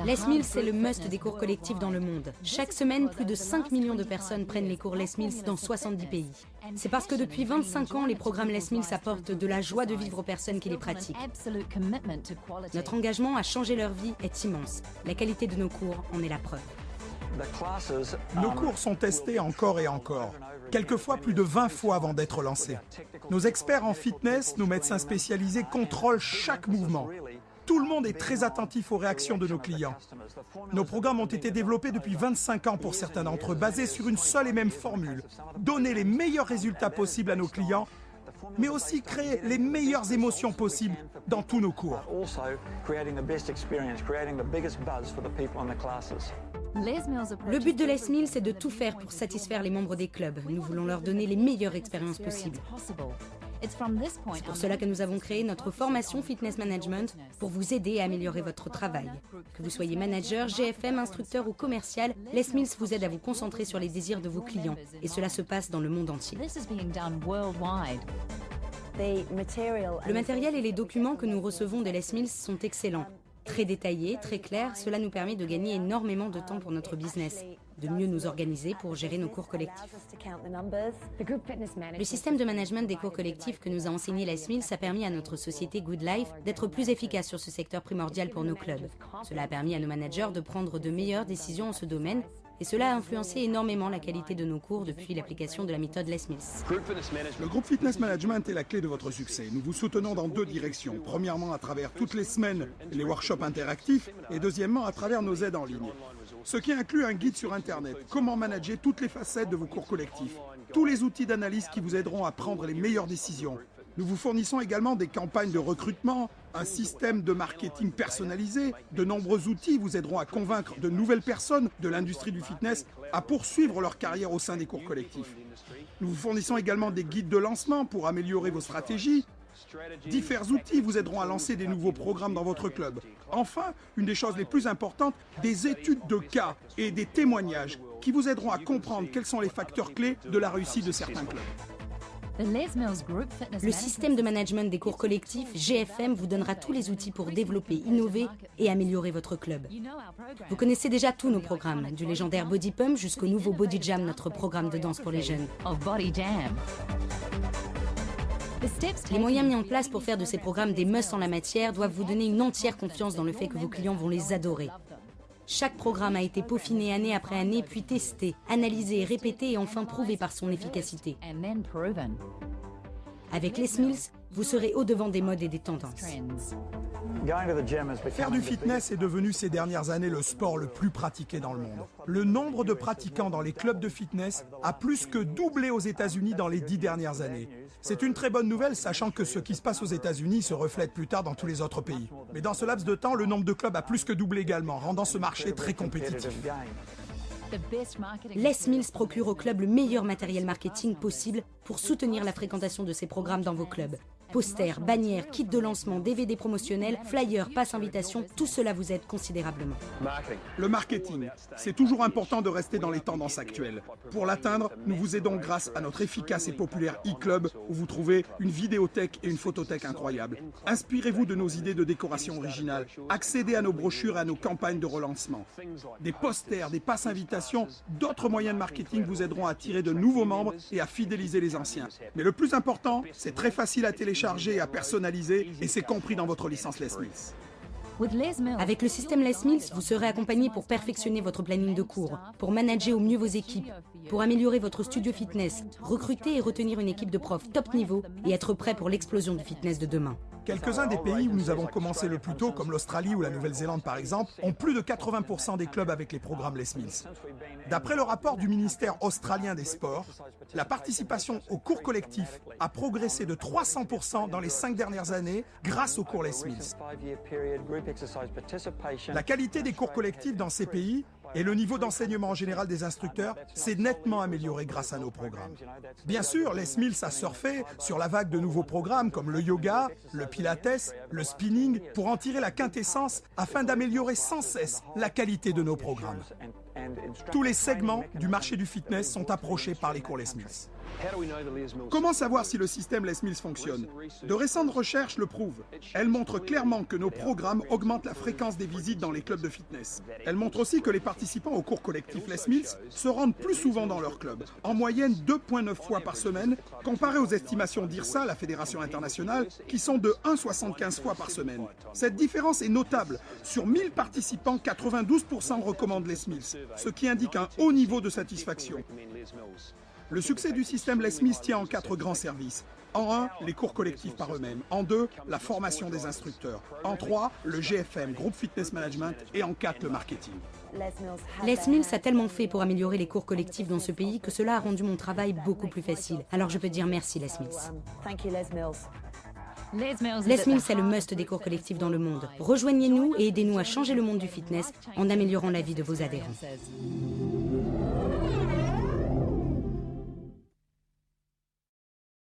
Les Mills, c'est le must des cours collectifs dans le monde. Chaque semaine, plus de 5 millions de personnes prennent les cours Les Mills dans 70 pays. C'est parce que depuis 25 ans, les programmes Les Mills apportent de la joie de vivre aux personnes qui les pratiquent. Notre engagement à changer leur vie est immense. La qualité de nos cours en est la preuve. Nos cours sont testés encore et encore, quelquefois plus de 20 fois avant d'être lancés. Nos experts en fitness, nos médecins spécialisés contrôlent chaque mouvement. Tout le monde est très attentif aux réactions de nos clients. Nos programmes ont été développés depuis 25 ans pour certains d'entre eux, basés sur une seule et même formule. Donner les meilleurs résultats possibles à nos clients, mais aussi créer les meilleures émotions possibles dans tous nos cours. Le but de Les Mills, c'est de tout faire pour satisfaire les membres des clubs. Nous voulons leur donner les meilleures expériences possibles. C'est pour cela que nous avons créé notre formation Fitness Management pour vous aider à améliorer votre travail. Que vous soyez manager, GFM, instructeur ou commercial, Les Mills vous aide à vous concentrer sur les désirs de vos clients. Et cela se passe dans le monde entier. Le matériel et les documents que nous recevons de Les Mills sont excellents. Très détaillés, très clairs, cela nous permet de gagner énormément de temps pour notre business, de mieux nous organiser pour gérer nos cours collectifs. Le système de management des cours collectifs que nous a enseigné Les Mills a permis à notre société Good Life d'être plus efficace sur ce secteur primordial pour nos clubs. Cela a permis à nos managers de prendre de meilleures décisions en ce domaine et cela a influencé énormément la qualité de nos cours depuis l'application de la méthode Les Mills. Le groupe Fitness Management est la clé de votre succès. Nous vous soutenons dans deux directions. Premièrement, à travers toutes les semaines les workshops interactifs et deuxièmement, à travers nos aides en ligne. Ce qui inclut un guide sur Internet, comment manager toutes les facettes de vos cours collectifs, tous les outils d'analyse qui vous aideront à prendre les meilleures décisions. Nous vous fournissons également des campagnes de recrutement, un système de marketing personnalisé. De nombreux outils vous aideront à convaincre de nouvelles personnes de l'industrie du fitness à poursuivre leur carrière au sein des cours collectifs. Nous vous fournissons également des guides de lancement pour améliorer vos stratégies. Divers outils vous aideront à lancer des nouveaux programmes dans votre club. Enfin, une des choses les plus importantes, des études de cas et des témoignages qui vous aideront à comprendre quels sont les facteurs clés de la réussite de certains clubs. Le système de management des cours collectifs, GFM, vous donnera tous les outils pour développer, innover et améliorer votre club. Vous connaissez déjà tous nos programmes, du légendaire Body Pump jusqu'au nouveau Body Jam, notre programme de danse pour les jeunes. Les moyens mis en place pour faire de ces programmes des musts en la matière doivent vous donner une entière confiance dans le fait que vos clients vont les adorer. Chaque programme a été peaufiné année après année, puis testé, analysé, répété et enfin prouvé par son efficacité. Avec Les Mills, vous serez au-devant des modes et des tendances. Faire du fitness est devenu ces dernières années le sport le plus pratiqué dans le monde. Le nombre de pratiquants dans les clubs de fitness a plus que doublé aux États-Unis dans les 10 dernières années. C'est une très bonne nouvelle, sachant que ce qui se passe aux États-Unis se reflète plus tard dans tous les autres pays. Mais dans ce laps de temps, le nombre de clubs a plus que doublé également, rendant ce marché très compétitif. Les Mills procure au club le meilleur matériel marketing possible pour soutenir la fréquentation de ces programmes dans vos clubs. Posters, bannières, kits de lancement, DVD promotionnels, flyers, passes invitations, tout cela vous aide considérablement. Le marketing, c'est toujours important de rester dans les tendances actuelles. Pour l'atteindre, nous vous aidons grâce à notre efficace et populaire e-club où vous trouvez une vidéothèque et une photothèque incroyables. Inspirez-vous de nos idées de décoration originales. Accédez à nos brochures et à nos campagnes de relancement. Des posters, des passes invitations, d'autres moyens de marketing vous aideront à attirer de nouveaux membres et à fidéliser les anciens. Mais le plus important, c'est très facile à télécharger et à personnaliser et c'est compris dans votre licence Les Mills. Avec le système Les Mills, vous serez accompagné pour perfectionner votre planning de cours, pour manager au mieux vos équipes, pour améliorer votre studio fitness, recruter et retenir une équipe de profs top niveau et être prêt pour l'explosion du fitness de demain. Quelques-uns des pays où nous avons commencé le plus tôt, comme l'Australie ou la Nouvelle-Zélande par exemple, ont plus de 80% des clubs avec les programmes Les Mills. D'après le rapport du ministère australien des Sports, la participation aux cours collectifs a progressé de 300% dans les 5 dernières années grâce aux cours Les Mills. La qualité des cours collectifs dans ces pays et le niveau d'enseignement en général des instructeurs s'est nettement amélioré grâce à nos programmes. Bien sûr, Les Mills a surfé sur la vague de nouveaux programmes comme le yoga, le pilates, le spinning, pour en tirer la quintessence afin d'améliorer sans cesse la qualité de nos programmes. Tous les segments du marché du fitness sont approchés par les cours Les Mills. Comment savoir si le système Les Mills fonctionne? De récentes recherches le prouvent. Elles montrent clairement que nos programmes augmentent la fréquence des visites dans les clubs de fitness. Elles montrent aussi que les participants au cours collectif Les Mills se rendent plus souvent dans leur club, en moyenne 2,9 fois par semaine, comparé aux estimations d'IRSA, la Fédération internationale, qui sont de 1,75 fois par semaine. Cette différence est notable. Sur 1000 participants, 92% recommandent Les Mills, ce qui indique un haut niveau de satisfaction. Le succès du système Les Mills tient en 4 grands services. En 1, les cours collectifs par eux-mêmes. En 2, la formation des instructeurs. En 3, le GFM, Groupe Fitness Management. Et en 4, le marketing. Les Mills a tellement fait pour améliorer les cours collectifs dans ce pays que cela a rendu mon travail beaucoup plus facile. Alors je peux dire merci Les Mills. Les Mills, c'est le must des cours collectifs dans le monde. Rejoignez-nous et aidez-nous à changer le monde du fitness en améliorant la vie de vos adhérents.